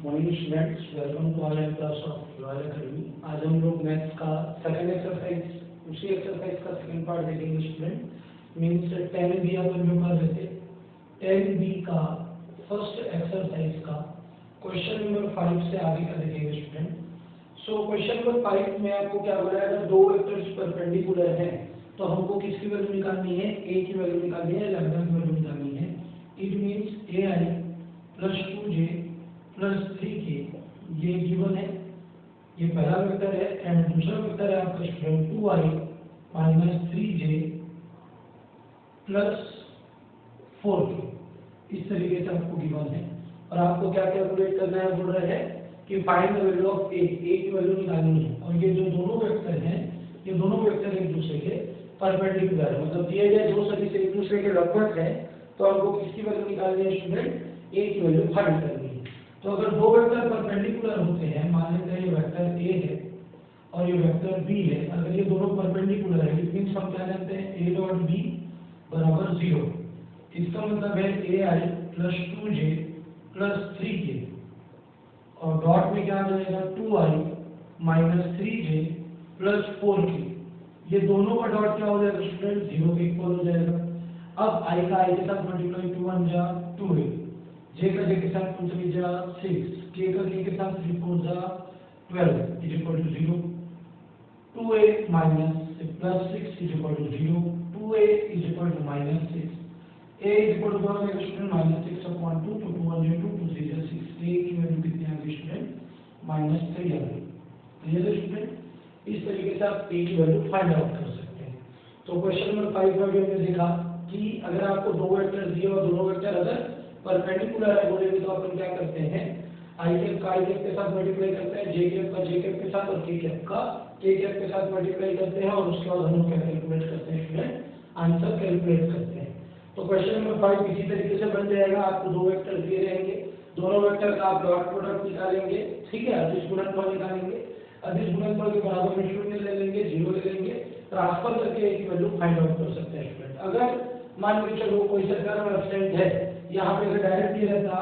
Morning students, welcome to online class of Royal Academy. आज हम लोग मैथ्स का सेकंड एक्सरसाइज, उसी एक्सरसाइज का सेकंड पार्ट देखेंगे स्टूडेंट। मीन्स 10B अपन जो कर रहे थे, 10B का फर्स्ट एक्सरसाइज का क्वेश्चन नंबर 5 से आगे का देखेंगे स्टूडेंट। सो क्वेश्चन नंबर 5 में आपको क्या बोला है, अगर दो वेक्टर्स परपेंडिकुलर हैं तो हमको किसकी वैल्यू निकालनी है, ए की वैल्यू निकालनी है, लैम्डा की वैल्यू निकालनी है। It means AI plus 2J plus 3K ये गिवन है, ये पहला वेक्टर है। एंड दूसरा वेक्टर है आपका student 2I minus 3J plus 4K। इस तरीके से आपको गिवन है और आपको क्या कैलकुलेट करना है, बोल रहा है कि फाइंड द वैल्यू ऑफ ए की वैल्यू निकालनी है। और ये जो दोनों वेक्टर हैं, ये दोनों वेक्टर एक दूसरे के परपेंडिकुलर है, मतलब दिए गए दो सदिश एक दूसरे के लगभग है, तो आपको किसकी वैल्यू निकालनी है स्टूडेंट, ए की वैल्यू फाइंड करनी है। तो अगर दो वेक्टर परपेंडिकुलर होते हैं, मान लेते हैं ये वेक्टर ए है और ये वेक्टर बी है, अगर ये दोनों परपेंडिकुलर है, इट मींस हम क्या जानते हैं, ए डॉट बी बराबर 0। इसका मतलब है AI plus 2J plus 3K और डॉट में क्या आ जाएगा 2I minus 3J plus 4K। ये दोनों का डॉट क्या हो जाएगा स्टूडेंट, 0 के इक्वल हो जाएगा। अब I का I के साथ मल्टीप्लाई 2 1 जा 2A, J का J के साथ 2 3 जा 6, K का K के साथ 3 4 जा 12 is equal to 0। 2A minus plus 6 is equal to 0, 2A is equal to minus 6, A is equal to student minus 6 upon 2, तो 2 1 2 2 3 6, A की वैल्यू कितनी आ गई स्टूडेंट, माइनस 3 आ गई। क्लियर है स्टूडेंट? इस तरीके से आप A की वैल्यू फाइंड आउट कर सकते हैं। तो क्वेश्चन नंबर 5 में हमने देखा कि अगर आपको दो वेक्टर दिए और दोनों वेक्टर अगर परपेंडिकुलर है बोलेंगे तो अपन क्या करते हैं, I कैप का I कैप के साथ मल्टीप्लाई करते हैं, J कैप का J कैप के साथ और K कैप का K कैप के साथ मल्टीप्लाई करते हैं और उसके बाद हम लोग क्या कैलकुलेट करते हैं स्टूडेंट, आंसर कैलकुलेट करते हैं। तो क्वेश्चन नंबर 5 इसी तरीके से बन जाएगा। आपको दो वेक्टर दिए रहेंगे, दोनों वेक्टर का आप डॉट प्रोडक्ट निकालेंगे, ठीक है, अदिश गुणनफल निकालेंगे, अदिश गुणनफल के बराबर में शून्य ले लेंगे, 0 ले लेंगे, ट्रांसफर करके एक वैल्यू फाइंड आउट कर सकते हैं स्टूडेंट। अगर मान के चलो कोई सर्कल में एब्सेंट है, यहाँ पे अगर डायरेक्ट ये रहता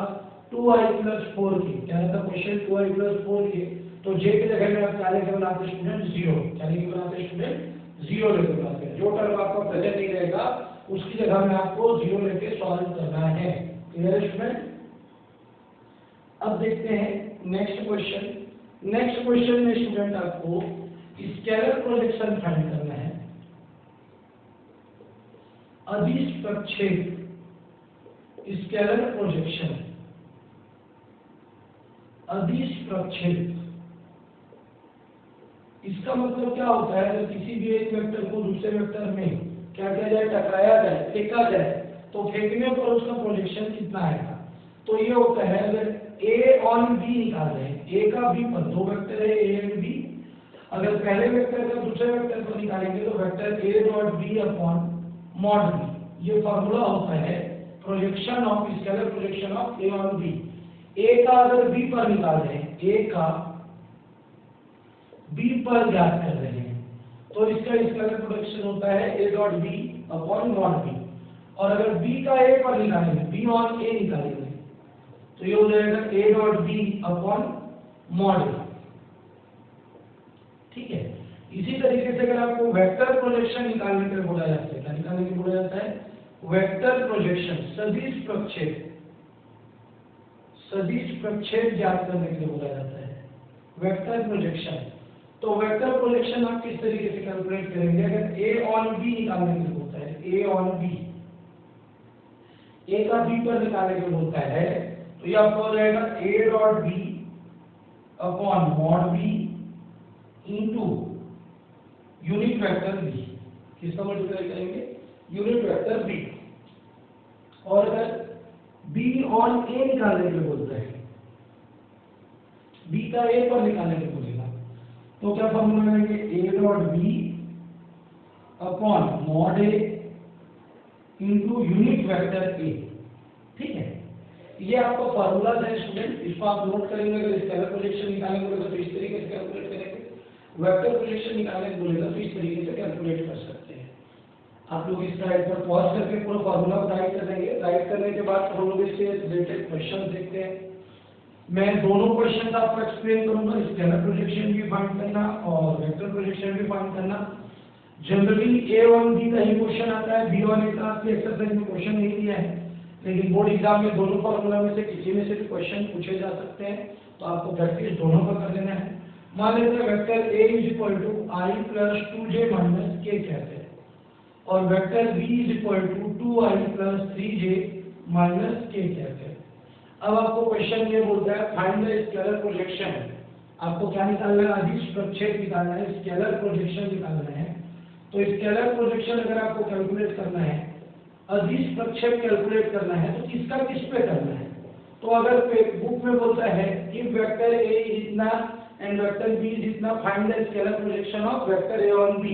2I प्लस 4K, क्या रहता क्वेश्चन 2I प्लस 4K, तो J की जगह में आप क्या लेके बनाते स्टूडेंट, 0, क्या लेके बनाते स्टूडेंट, 0 लेके बनाते हैं। जो टर्म आपका प्रेजेंट नहीं रहेगा उसकी जगह में आपको 0 लेके सॉल्व करना है। क्लियर है स्टूडेंट? अब देखते हैं नेक्स्ट क्वेश्चन। नेक्स्ट क्वेश्चन में स्टूडेंट आपको स्केलर प्रोजेक्शन फाइंड करना है। अदिश प्रक्षेप स्केलर प्रोजेक्शन, अदिश प्रक्षेप, इसका मतलब क्या होता है, अगर किसी भी एक वेक्टर को दूसरे वेक्टर में क्या किया जाए, टकराया जाए, फेंका जाए, तो फेंकने पर उसका प्रोजेक्शन कितना आएगा। तो ये होता है, अगर A और B निकाल रहे हैं, A का B पर, दो वेक्टर है A एंड B, अगर पहले वेक्टर का दूसरे वेक्टर पर निकालेंगे तो vector A dot B upon mod B, ये फॉर्मूला होता है projection of scalar projection of A on B। A का अगर B पर निकाल रहे हैं, A का B पर ज्ञात कर रहे हैं, तो इसका स्केलर प्रोजेक्शन होता है A dot B upon mod B। और अगर B का A पर निकालेंगे, B ऑन A निकालेंगे, तो ये हो जाएगा A dot B upon mod A। ठीक है, इसी तरीके से अगर आपको वेक्टर प्रोजेक्शन निकालने के लिए बोला जाता है, क्या निकालने के लिए बोला जाता है, वेक्टर प्रोजेक्शन, सदिश प्रक्षेप, सदिश प्रक्षेप ज्ञात करने के लिए बोला जाता है वेक्टर प्रोजेक्शन। तो वेक्टर प्रोजेक्शन आप किस तरीके से कैलकुलेट करेंगे, अगर A ऑन B निकालने के लिए होता है, A ऑन B, A का B पर निकालने के लिए होता है, तो ये आपको हो जाएगा A dot B upon mod B into unit vector B। किसका मल्टीप्लाई करेंगे, यूनिट वेक्टर B। और अगर B ऑन A निकालने के लिए बोलता है, B का A पर निकालने के लिए बोलेगा, तो क्या फॉर्मूला लेंगे, A dot B upon mod A into unit vector A। ठीक है, ये आपका फॉर्मूला है स्टूडेंट, इसको आप नोट करेंगे। अगर स्केलर प्रोजेक्शन निकालने बोलेगा तो इस तरीके से कैलकुलेट करेंगे, वेक्टर प्रोजेक्शन निकालने बोलेगा तो इस तरीके से कैलकुलेट कर सकते हैं। आप लोग इस स्लाइड पर पॉज करके पूरा फॉर्मूला राइट कर देंगे। राइट करने के बाद हम लोग इससे रिलेटेड क्वेश्चन देखते हैं। मैं दोनों क्वेश्चन आपको एक्सप्लेन करूंगा, स्केलर प्रोजेक्शन भी फाइंड करना और वेक्टर प्रोजेक्शन भी फाइंड करना। जनरली ए और बी का ही क्वेश्चन आता है, बी और ए का आपके एक्सरसाइज में क्वेश्चन नहीं दिया है, लेकिन बोर्ड एग्जाम में दोनों फॉर्मूला में से किसी में से भी क्वेश्चन पूछे जा सकते हैं, तो आपको प्रैक्टिस दोनों का कर लेना है। मान लेते हैं vector a i + 2j - k कहते हैं और vector b 2i + 3j - k कहते हैं। अब आपको क्वेश्चन ये बोलता है फाइंड द स्केलर प्रोजेक्शन। आपको क्या निकालना है? अदिश प्रक्षेप निकालना है, स्केलर प्रोजेक्शन निकालना है। तो स्केलर प्रोजेक्शन अगर आपको कैलकुलेट करना है, अदिश प्रक्षेप कैलकुलेट करना है, तो किसका किस पे करना है? तो अगर बुक में बोलता है कि वेक्टर a इतना एंड वेक्टर b इतना, find the scalar projection of vector a on b।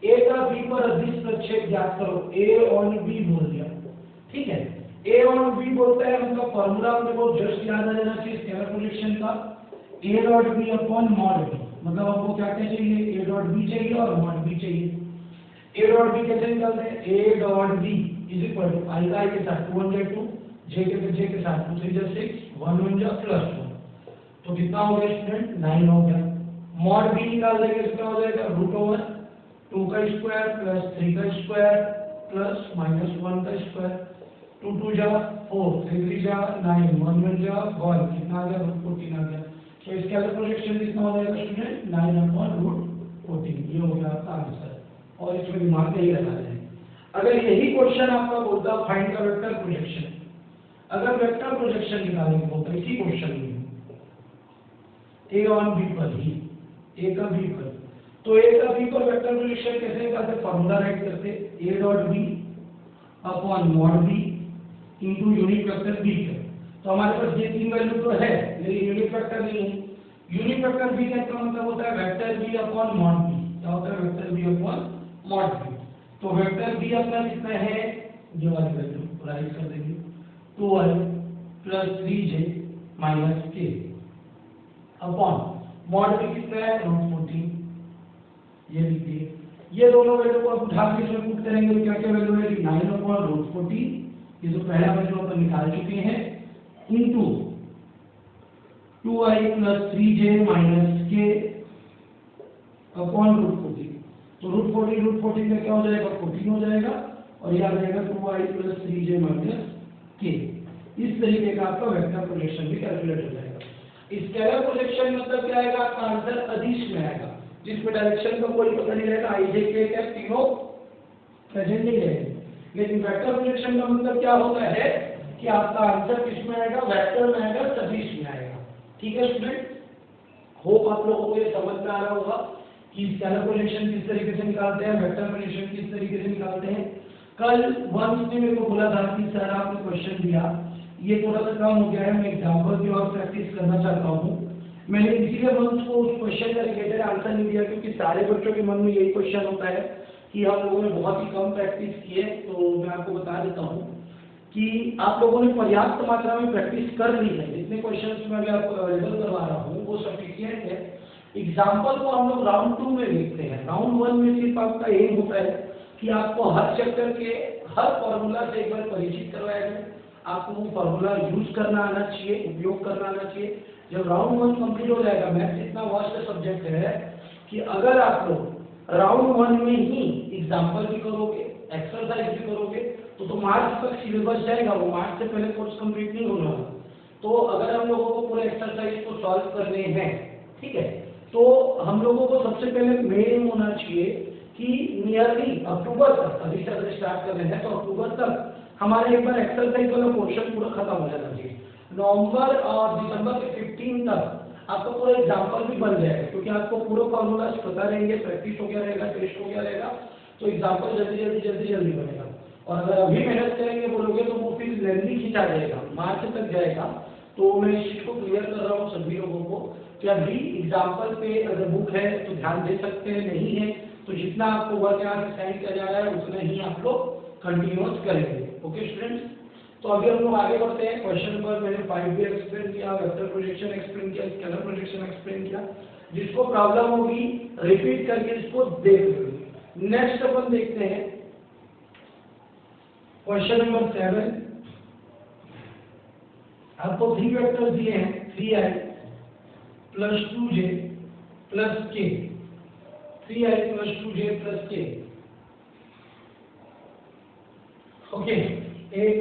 a का b पर अदिश प्रक्षेप ज्ञात करो, a ऑन b बोल दिया, ठीक है। a ऑन b बोलता है, मतलब फॉर्मूला अपने को जस्ट याद आ जाना चाहिए स्केलर प्रोजेक्शन का, a dot b upon mod b। मतलब आपको क्या क्या चाहिए? a डॉट b चाहिए और मॉड b चाहिए। a डॉट b कैसे निकालते हैं? a dot b is equal to i का i के साथ 2 1 2, j के साथ 2 3 6, 1 1 प्लस 1, तो कितना हो गया स्टूडेंट? 9 हो गया। मॉड b निकाल देंगे, इसका हो जाएगा √2 का स्क्वायर प्लस 3 का स्क्वायर प्लस -1 का स्क्वायर, 2 2 जा 4, 3 3 जा 9, 1 1 जा 1, कितना आ गया? √14 आ गया। तो स्केलर प्रोजेक्शन कितना हो जाएगा स्टूडेंट? 9/√14। ये हो गया आपका आंसर, और इसमें दिमाग में ही रखा जाए। अगर यही क्वेश्चन आपका बोलता फाइंड द वेक्टर प्रोजेक्शन, अगर वेक्टर प्रोजेक्शन निकालेंगे बोलता इसी क्वेश्चन में a ऑन b पर ही, a का b पर, तो a का b पर वेक्टर प्रोजेक्शन कैसे निकालते? फॉर्मूला राइट करते, a dot b upon mod b into unit vector b है। तो हमारे पास ये तीन वैल्यू तो है, लेकिन यूनिट वेक्टर नहीं है। यूनिट वेक्टर b का मतलब होता है vector b upon mod b। क्या होता है? Vector b upon mod b। तो वेक्टर b अपना कितना है? ये वाली वैल्यू राइट कर देंगे, 2i + 3j - k upon mod b कितना है? √14। ये लिखिए, ये दोनों वैल्यू को आप उठा के इसमें पुट करेंगे तो क्या क्या वैल्यू है? 9/√14, ये जो पहला वैल्यू अपन निकाल चुके हैं, into 2i + 3j - k upon √14। तो √14 का क्या हो जाएगा? 14 हो जाएगा, और ये आ जाएगा 2i + 3j - k। इस तरीके का आपका वेक्टर प्रोजेक्शन भी कैलकुलेट हो जाएगा। स्केलर प्रोजेक्शन मतलब क्या आएगा? आपका आंसर अदिश में आएगा, जिसमें डायरेक्शन का कोई पता नहीं रहेगा, i j k क्या तीनों प्रेजेंट नहीं रहेंगे। लेकिन वेक्टर प्रोजेक्शन का मतलब क्या होता है कि आपका आंसर किस में आएगा? वेक्टर में आएगा, सदिश में आएगा। ठीक है स्टूडेंट, होप आप लोगों को ये समझ में आ रहा होगा कि स्केलर प्रोजेक्शन किस तरीके से निकालते हैं, वेक्टर प्रोजेक्शन किस तरीके से निकालते हैं। कल वंश ने मेरे को बोला था कि सर आपने क्वेश्चन दिया, ये थोड़ा सा कम हो गया है, मैं एग्जाम्पल की और प्रैक्टिस करना चाहता हूँ। मैंने इसीलिए वंश को उस क्वेश्चन का रिलेटेड आंसर नहीं दिया, क्योंकि सारे बच्चों के मन में यही क्वेश्चन होता है कि हम लोगों ने बहुत ही कम प्रैक्टिस की है। तो मैं आपको बता देता हूँ कि आप लोगों ने पर्याप्त मात्रा में प्रैक्टिस कर ली है। जितने क्वेश्चंस मैं अभी आपको अवेलेबल करवा रहा हूँ वो सफिशिएंट है। एग्जाम्पल को हम लोग राउंड 2 में देखते हैं। राउंड 1 में सिर्फ आपका एम होता है कि आपको हर चैप्टर के हर फॉर्मूला से एक बार परिचित करवाया जाए, आपको वो फॉर्मूला यूज करना आना चाहिए, उपयोग करना आना चाहिए। जब राउंड 1 कंप्लीट हो जाएगा, मैथ्स इतना वास्ट सब्जेक्ट है कि अगर आप लोग राउंड 1 में ही एग्जाम्पल भी करोगे, एक्सरसाइज भी करोगे, तो मार्च तक सिलेबस जाएगा, वो मार्च से पहले कोर्स कंप्लीट नहीं होना। तो अगर हम लोगों को पूरे एक्सरसाइज को सॉल्व करने हैं, ठीक है, तो हम लोगों को सबसे पहले मेन होना चाहिए कि नियरली अक्टूबर तक, अभी से अगर स्टार्ट कर रहे हैं तो अक्टूबर तक हमारे एक बार एक्सरसाइज वाला पोर्शन पूरा खत्म हो जाना चाहिए। नवंबर और दिसंबर के 15 तक आपका पूरा एग्जाम्पल भी बन जाएगा, क्योंकि आपको पूरा फॉर्मूला पता रहेंगे, प्रैक्टिस हो गया रहेगा, टेस्ट हो गया रहेगा, तो एग्जाम्पल जल्दी बनेगा। और अगर अभी मेहनत करेंगे बोलोगे तो वो फिर लेंथी खींचा जाएगा, मार्च तक जाएगा। तो मैं इस चीज को क्लियर कर रहा हूँ सभी लोगों को कि अभी एग्जाम्पल पे अगर बुक है तो ध्यान दे सकते हैं, नहीं है तो जितना आपको वर्क यहाँ से साइन किया जा रहा है उतना ही आप लोग कंटिन्यूअस करेंगे। ओके स्टूडेंट्स, तो अभी हम लोग आगे बढ़ते हैं। क्वेश्चन नंबर मैंने 5 भी एक्सप्लेन किया, वेक्टर प्रोजेक्शन एक्सप्लेन किया, स्केलर प्रोजेक्शन एक्सप्लेन किया। जिसको प्रॉब्लम होगी रिपीट करके इसको देख लो। नेक्स्ट अपन देखते हैं क्वेश्चन नंबर 7। आपको 3 वेक्टर दिए हैं 3i plus 2j plus k, 3i plus 2j plus k। Okay, एक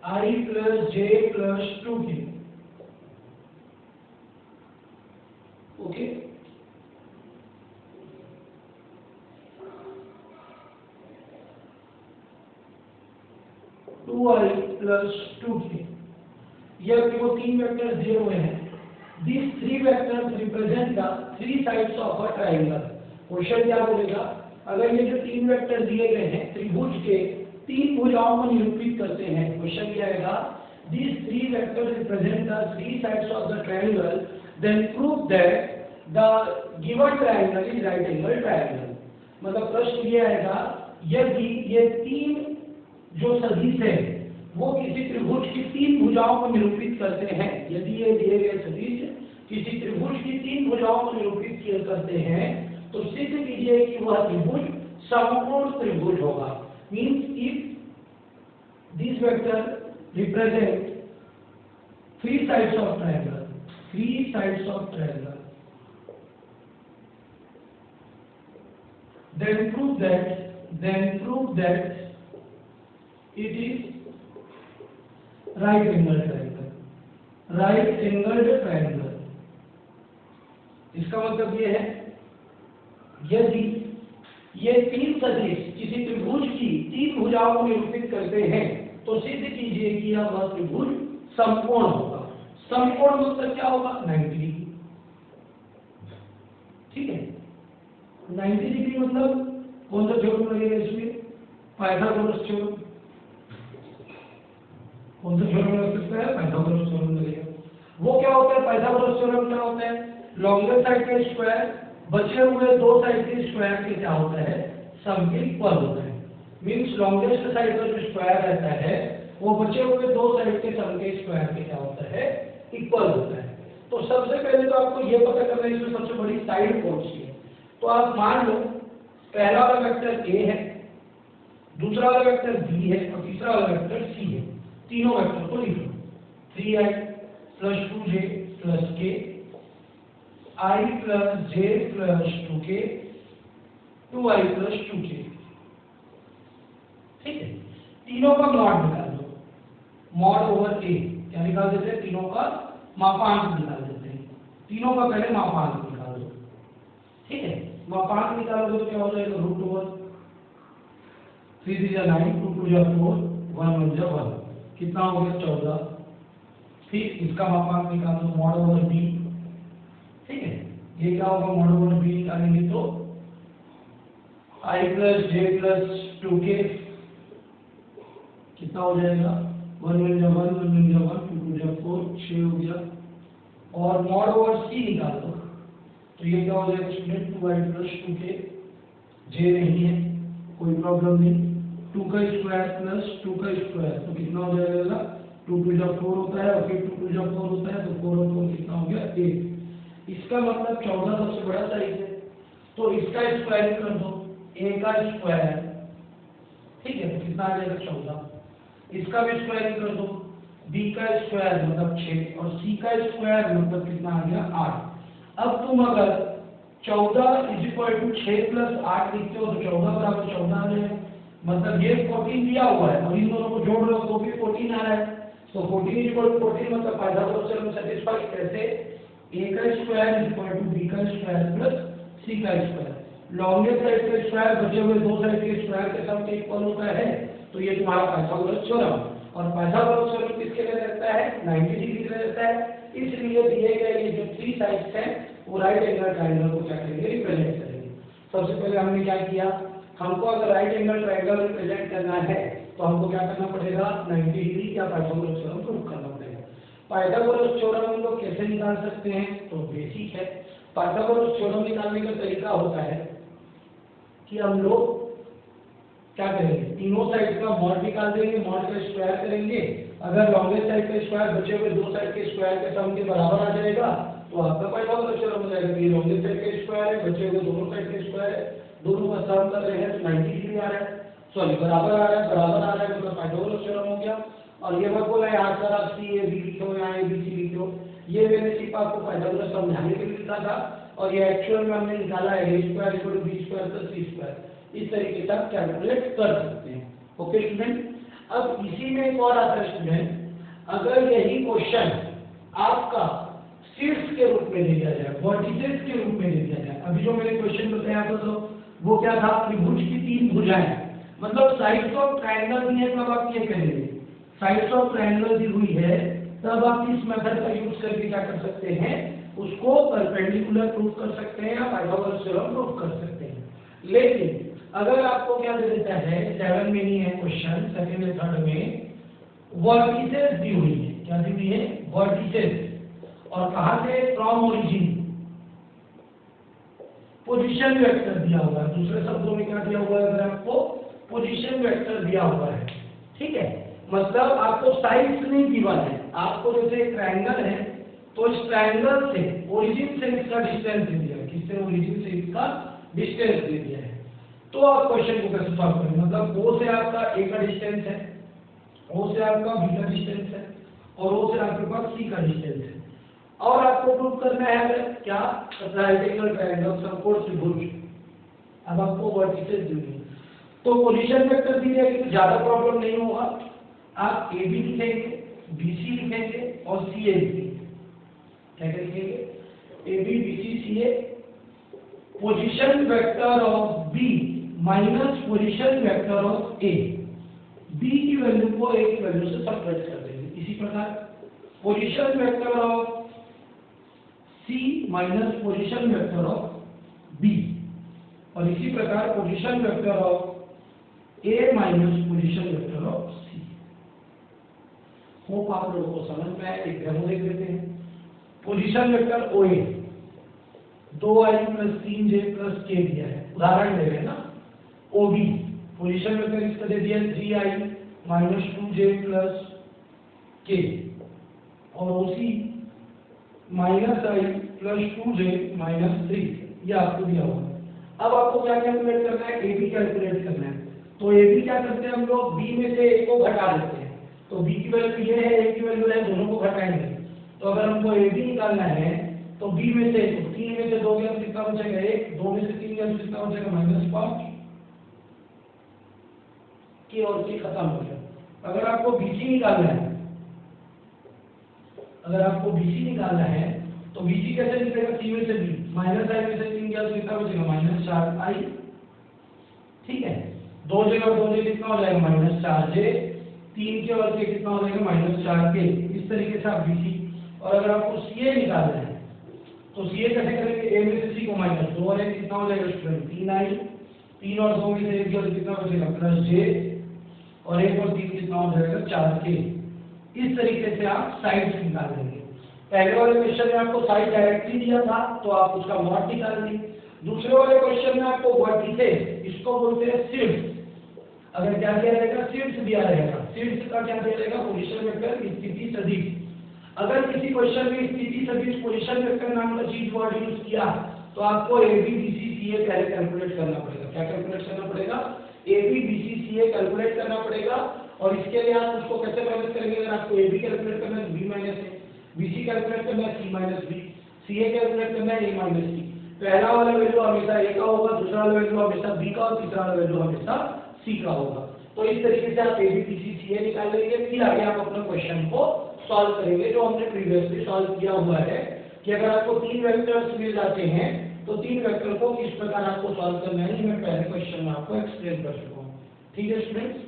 i plus j plus 2k। Okay, two i plus 2k। ये अपने को 3 वेक्टर दिए हुए हैं। These 3 vectors represent the 3 sides of a triangle। Question क्या बोलेगा, अगर ये जो 3 वेक्टर दिए गए हैं त्रिभुज के 3 भुजाओं को निरूपित करते हैं, क्वेश्चन क्या आएगा, These 3 vectors represent the 3 sides of the triangle, then prove that the given triangle is right angle triangle। मतलब प्रश्न ये आएगा, यदि ये 3 जो सदिश है वो किसी त्रिभुज की 3 भुजाओं को निरूपित करते हैं, यदि ये दिए गए सदिश किसी त्रिभुज की 3 भुजाओं को निरूपित करते हैं, तो सिद्ध कीजिए कि वह त्रिभुज समकोण त्रिभुज होगा। Means if this vector represent 3 sides of triangle, 3 sides of triangle, then prove that it is right angle triangle, right angled triangle। इसका मतलब ये है, यदि ये 3 सदिश किसी त्रिभुज की 3 भुजाओं को निरूपित करते हैं, तो सिद्ध कीजिए कि यह त्रिभुज समकोण होगा। समकोण मतलब क्या होगा, 90 डिग्री। ठीक है, 90 डिग्री मतलब कौन सा थ्योरम लगेगा इसमें, पाइथागोरस थ्योरम। कौन सा थ्योरम लग सकता है, पाइथागोरस थ्योरम लगेगा। वो क्या होता है, पाइथागोरस थ्योरम क्या होता है, लॉन्गेस्ट साइड का स्क्वायर बचे हुए 2 साइड के स्क्वायर के क्या होता है, सम के इक्वल होता है। मींस लॉन्गेस्ट साइड का जो स्क्वायर रहता है वो बचे हुए 2 साइड के सम के स्क्वायर के क्या होता है, इक्वल होता है। तो सबसे पहले तो आपको ये पता करना है इसमें सबसे बड़ी साइड कौन सी है। तो आप मान लो पहला वाला वेक्टर a है, दूसरा वाला वेक्टर b है और तीसरा वाला वेक्टर c है। तीनों वेक्टर को लिख लो, 3i plus 2j plus k, i plus j plus 2k, 2i plus 2k। ठीक है, तीनों का मॉड निकाल दो, मॉड ओवर a क्या निकाल देते हैं, तीनों का मापांक निकाल देते हैं। तीनों का पहले मापांक निकाल दो। ठीक है, मापांक निकालोगे तो क्या हो जाएगा, रूट ओवर 3 3 9, 2 2 4, 1 1 1, कितना हो गया 14। फिर इसका मापांक निकाल दो, मॉड ओवर b। ठीक है, ये क्या होगा, मॉड ओवर b निकालेंगे तो i plus j plus 2k कितना हो जाएगा, 1 1 1 1 1 1, 2 2 4, 6 हो गया। और मॉड ओवर c निकाल दो तो ये क्या हो जाएगा student, 2i plus 2k, j नहीं है कोई प्रॉब्लम नहीं, 2 का स्क्वायर प्लस 2 का स्क्वायर तो कितना हो जाएगा, 2 2 4 होता है और फिर 2 2 4 होता है तो 4 और 4 कितना हो गया 8। इसका मतलब 14 सबसे बड़ा साइज है, तो इसका स्क्वायर कर दो, a का स्क्वायर। ठीक है, तो कितना आ जाएगा 14। इसका भी स्क्वायर कर दो, b का स्क्वायर मतलब 6 और c का स्क्वायर मतलब कितना आ गया 8। अब तुम अगर 14 इज इक्वल टू 6 प्लस 8 लिखते हो तो 14 बराबर 14 आ जाएगा। मतलब ये 14 दिया हुआ है और इन दोनों को जोड़ रहे हो तो भी 14 आ रहा है। तो 14 इज इक्वल टू 14 मतलब पाइथागोरस थ्योरम सैटिस्फाई कैसे, a का square is equal to b का स्क्वायर प्लस c का स्क्वायर। लॉन्गेस्ट साइड का स्क्वायर बचे हुए 2 साइड के स्क्वायर के सम के इक्वल होता है, तो ये तुम्हारा पाइथागोरस थ्योरम। और पाइथागोरस थ्योरम किसके लिए रहता है, 90 डिग्री के लिए रहता है। इसलिए दिए गए ये जो 3 साइड्स हैं वो राइट एंगल ट्रायंगल को क्या करेंगे, रिप्रेजेंट करेंगे। सबसे पहले हमने क्या किया, हमको अगर राइट एंगल ट्रायंगल रिप्रेजेंट करना है तो हमको क्या करना पड़ेगा, 90 डिग्री या पाइथागोरस थ्योरम प्रूव करना पड़ेगा। पाइथागोरस थ्योरम हम लोग कैसे निकाल सकते हैं, तो बेसिक है। पाइथागोरस थ्योरम निकालने का तरीका होता है कि हम लोग क्या करेंगे, तीनों साइड का मॉड निकाल देंगे, मॉड का स्क्वायर करेंगे। अगर लॉन्गेस्ट साइड का स्क्वायर बचे हुए 2 साइड के स्क्वायर के सम के बराबर आ जाएगा तो आपका पाइथागोरस थ्योरम हो जाएगा। ये लॉन्गेस्ट साइड का स्क्वायर है, बचे हुए दोनों साइड के स्क्वायर है, दोनों का सम कर रहे हैं तो 90 डिग्री आ रहा है, सॉरी बराबर आ रहा है, बराबर आ रहा है मतलब पाइथागोरस थ्योरम हो गया। और ये मत बोला यहाँ सर आप सी ए बी लिखो, यहाँ ए बी सी लिखो, ये मैंने सिर्फ आपको पाइथागोरस समझाने के लिए लिखा था, और ये एक्चुअल में हमने निकाला है a square equal to b square plus c square. इस तरीके से आप कैलकुलेट कर सकते हैं। ओके स्टूडेंट, अब इसी में एक और आता है स्टूडेंट, अगर यही क्वेश्चन आपका शीर्ष के रूप में दे दिया जाए, वर्टिसेस के रूप में दे दिया जाए, अभी जो मैंने क्वेश्चन बताया था तो वो क्या था, त्रिभुज की 3 भुजाएं, मतलब साइड्स ऑफ ट्रायंगल भी है, तब आप ये करेंगे साइड्स ऑफ ट्रायंगल दी हुई है, तब आप इस मेथड का यूज करके क्या कर सकते हैं, उसको परपेंडिकुलर प्रूव कर सकते हैं या पाइथागोरस थ्योरम प्रूव कर सकते हैं। लेकिन अगर आपको क्या दे देता है, 7 में नहीं है क्वेश्चन, सेकंड या थर्ड में वर्टिसेस दी हुई है, क्या दी हुई है, वर्टिसेस, और कहां से, फ्रॉम ओरिजिन, पोजीशन वेक्टर दिया हुआ है, दूसरे शब्दों में क्या दिया हुआ है, अगर आपको पोजीशन वेक्टर दिया हुआ है, ठीक है, मतलब आपको साइड्स नहीं गिवन है, आपको जैसे एक ट्रायंगल है तो इस ट्रायंगल से ओरिजिन से इसका डिस्टेंस दे दिया है, किससे, ओरिजिन से इसका डिस्टेंस दे दिया है, तो आप क्वेश्चन को कैसे सॉल्व करेंगे, मतलब ओ से आपका ए का डिस्टेंस है, ओ से आपका बी का डिस्टेंस है, और ओ से आपके पास सी का डिस्टेंस है, और आपको प्रूव करना है क्या, राइट एंगल ट्रायंगल, समकोण त्रिभुज। अब आपको वर्टिसेस दी है तो पोजीशन वेक्टर दी जाएगी तो ज्यादा प्रॉब्लम नहीं होगा, आप ए बी लिखेंगे, बी सी लिखेंगे और सी ए भी, क्या लिखेंगे, A B B C C A, position vector of B minus position vector of A, B की वैल्यू को ए की वैल्यू से सब्ट्रैक्ट कर देंगे। इसी प्रकार position vector of C minus position vector of B, और इसी प्रकार position vector of A minus position vector of C. Hope आप लोगों को समझ में आया। एक डेमो देख लेते हैं। पोजीशन वेक्टर ओ ए 2i + 3j + k दिया है, उदाहरण ले रहे हैं ना। ओ बी पोजीशन वेक्टर इसका दे दिया 3i - 2j + k, और ओसी -i + 2j - 3, ये आपको दिया हुआ है। अब आपको क्या कैलकुलेट करना है, ए बी कैलकुलेट करना है। तो ए बी क्या करते हैं हम लोग, बी में से एक को घटा देते हैं, तो बी की वैल्यू ये है, ए की वैल्यू है, दोनों को घटाएंगे। तो अगर हमको ए बी निकालना है तो बी में से 3 में से 2 गया तो कितना बचेगा 1, 2 में से 3 गया तो कितना बचेगा -5, के और के खत्म हो गया। अगर आपको बीसी निकालना है, अगर आपको बीसी निकालना है तो बीसी कैसे निकलेगा, सी में से बी, -i में से 3 गया तो कितना बचेगा -4i, ठीक है। 2 जगह 2j कितना हो जाएगा -4j, 3 के और के कितना हो जाएगा -4k। इस तरीके से आप बीसी, और अगर आपको सीए निकालना है तो सीए कैसे करेंगे, ए में से सी को -2 और एक कितना हो जाएगा स्टूडेंट 3i, 3 और 2 में से 1 गया तो कितना बचेगा +j, और 1 और 3 कितना हो जाएगा 4k। इस तरीके से आप साइड्स निकाल लेंगे। पहले वाले क्वेश्चन में आपको साइड डायरेक्टली दिया था तो आप उसका मॉड निकाल लेंगे। दूसरे वाले क्वेश्चन में आपको वर्टिसेस, इसको बोलते हैं शीर्ष। अगर क्या दिया रहेगा, शीर्ष दिया रहेगा, शीर्ष का क्या दिया रहेगा, पोजीशन वेक्टर, स्थिति सदिश। अगर किसी क्वेश्चन में स्थिति सदिश पोजीशन वेक्टर नाम का चीज वर्ड यूज किया तो आपको ए बी बी सी सी ए पहले कैलकुलेट करना पड़ेगा। क्या कैलकुलेट करना पड़ेगा, A B B C C A calculate करना पड़ेगा, और इसके लिए आप उसको कैसे मैनेज करेंगे, अगर आपको ए बी कैलकुलेट करना है तो B minus A, B C calculate करना है C minus B, C A calculate करना है ए माइनस सी। पहला वाला वैल्यू हमेशा ए का होगा, दूसरा वाला वैल्यू हमेशा बी का, और तीसरा वाला वैल्यू हमेशा सी का होगा। तो इस तरीके से आप ए बी बी सी सी ए निकाल लेंगे, फिर आगे आप अपना क्वेश्चन को सॉल्व करेंगे, जो हमने प्रीवियसली सॉल्व किया हुआ है कि अगर आपको 3 वेक्टर्स मिल जाते हैं तो 3 वेक्टर को किस प्रकार आपको सॉल्व करना है, मैं पहले क्वेश्चन में आपको एक्सप्लेन कर चुका हूँ। ठीक है स्टूडेंट्स,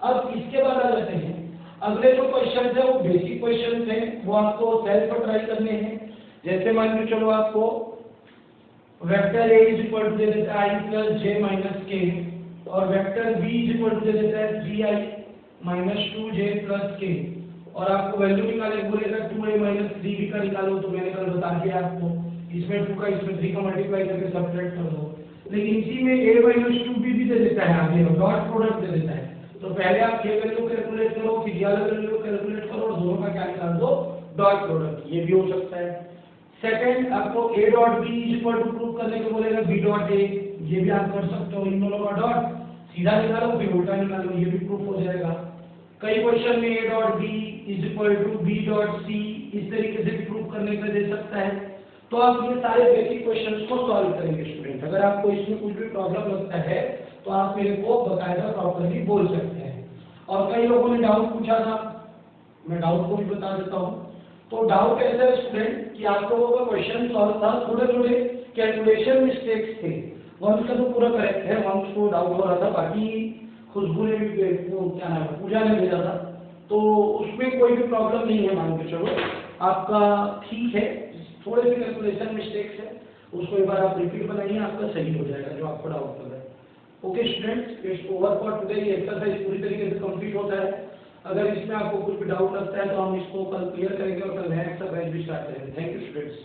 अब इसके बाद आ जाते हैं अगले जो क्वेश्चन थे, वो बेसिक क्वेश्चन थे, वो आपको सेल्फ ट्राई करने हैं। जैसे मान लो चलो आपको वेक्टर a दे देता है i + j - k, और वेक्टर b दे देता है 3i - 2j + k, और आपको वैल्यू निकाले बोलेगा 2a - 3b का निकालो, तो मैंने कल बता दिया आपको, इसमें 2 का इसमें 3 का मल्टीप्लाई करके सब्ट्रैक्ट कर दो। लेकिन इसी में a - 2b भी दे देता है, आगे डॉट प्रोडक्ट दे देता है। तो पहले आप ये वैल्यू कैलकुलेट करो, फिर ये वाला वैल्यू कैलकुलेट करो, और दोनों का क्या निकाल दो, डॉट प्रोडक्ट। ये भी हो सकता है। सेकंड, आपको a dot b equal to prove करने को बोलेगा b डॉट a, ये भी आप कर सकते हो, इन दोनों का डॉट सीधा निकालो फिर उल्टा निकालो, ये भी प्रूफ हो जाएगा। कई क्वेश्चन में a dot B is equal to B dot C इस तरीके से प्रूव करने का दे सकता है। तो आप ये सारे बेसिक क्वेश्चंस को सॉल्व करेंगे स्टूडेंट। अगर आपको इसमें कुछ भी प्रॉब्लम लगता है तो आप मेरे को बकायदा प्रॉपर्ली बोल सकते हैं। और कई लोगों ने डाउट पूछा था, मैं डाउट को भी बता देता हूँ। तो डाउट ऐसा है स्टूडेंट कि आप लोगों का क्वेश्चन सॉल्व था, थोड़े थोड़े कैलकुलेशन मिस्टेक्स थे। वंश का तो पूरा करेक्ट है, वंश को डाउट हो रहा था, बाकी खुशबू ने भी क्या नाम है पूजा ने भेजा था, तो उसमें कोई भी प्रॉब्लम नहीं है, मान के चलो आपका ठीक है। थोड़े से कैलकुलेशन मिस्टेक्स है, उसको एक बार आप रिपीट बनाइए, आपका सही हो जाएगा जो आपको डाउट लग रहा है। Okay students, it's over for today. ये एक्सरसाइज पूरी तरीके से कंप्लीट होता है। अगर इसमें आपको कुछ भी डाउट लगता है तो हम इसको कल क्लियर करेंगे और कल नया एक्सरसाइज भी स्टार्ट करेंगे। Thank you students.